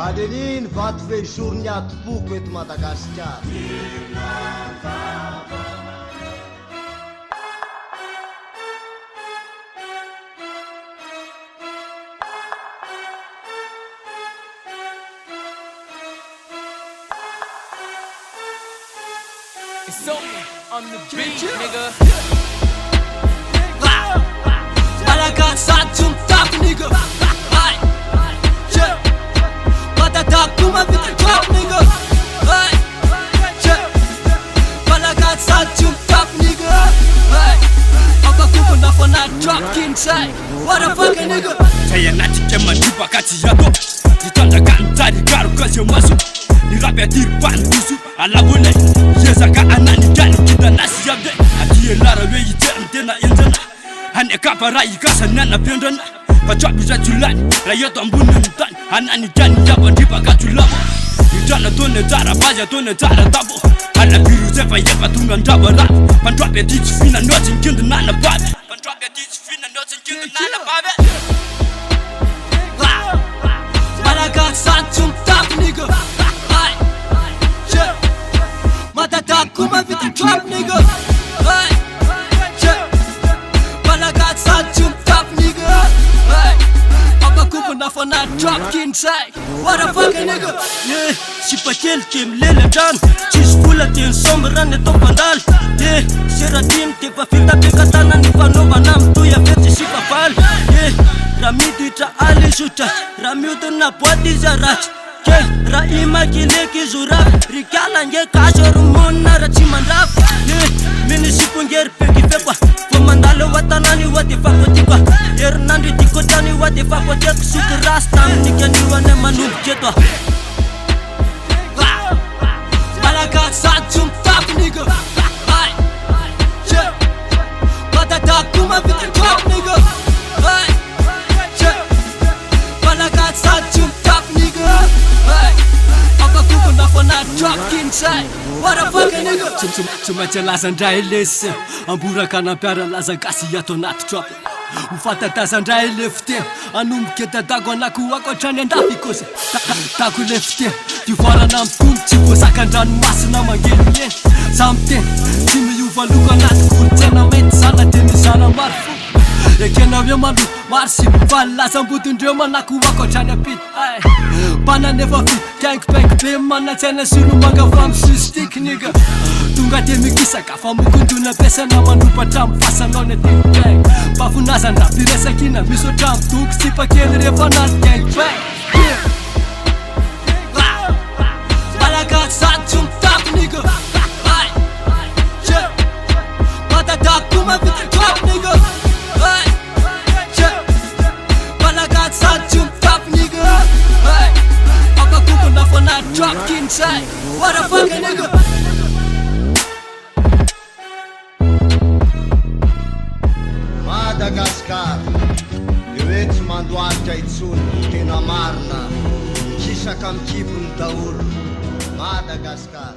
Aleniny vato vejourny atopoko eto Madagasikara. It's on the beat, nigga. Malakas satsum tap, nigga. Matatak kuma vita drop, nigga. Malakas satsum tap, nigga. Aka kuko na fana drop kinsai. What the fuck, nigga? Saya nati kema nipa kati yato. Ditanda kantari karu kasi masu. Nirabe tirpan kusu alabule. Yezaka anani gani kita nasi yabde. Atiye lara we yiterm tena injana. Hane kapara ikasa nana pendana. Pachapi za tulani rayoto mbuni mtani. Anani gani yaba nipa katulama. Yitana tone zara baja tone zara tabo. Ala biru zefa yepa tunga ndaba rap. Pantrape titi fina notin kinda nana babe. Pantrape titi fina notin kinda nana babe. Malakas satsum tap, nigga. Matatak kuma vita drop, nigga. Malakas satsum tap, nigga. Aka kuko na fana drop kinsai. What the fuck, nigga? Yeah, sipakel kem lele dan. Chisfula ten sombra ne topandal. Yeah, seratin te pa fita pe katana ni panova nam tu ya vete sipapal. Yeah, ramiti tra ali suta. Ramiuto na pwadi zarat. Ra imakile kizura rikala nge kashoru mona ra chimandaf mini sipunger peki fepa fomandalo watanani wati fakotikwa ernandi tikotani wati fakotek sukrastam nikani wane manub ketwa Malakas satsum tap, nigga. Matatak kuma vita drop, nigga. Malakas satsum tap, nigga. Aka kuko na fana drop kinsai. What the fuck, nigga? Tsy laza ndray lesy amboraka nampiara laza gasy ato anaty drop. Ufatataza ndray le fiteny anomboka dadako anako akoatrany andafy kosa tako le fiteny divoarana mitombo tsy voazakan-dranomasina mangelingeny samy teny tsy miova loko anaty kolontsaina mety zana de mizana maro fo ekenao eo malo maro sy faly lazam-bodindreo manako akoatrany apity mpananefa fi kaingopaingo be manatsaina solo mangava misisistiky, nigga. Tonga de mikisaka fa mokondona pesana manopatra mifasanao ny atenikay mba fonazana piresakina misotra midoko sy pakely rehefa nazy kaingopaingo. Malakas satsum tap, nigga. Matatak kuma vita drop, nigga. Malakas satsum tap, nigga. Aka kuko na fana drop kinsai. What the fuck, nigga? Madagasikara eo tsy mandoalitra itsony tena marina kisaka mikipony daholo Madagasikara.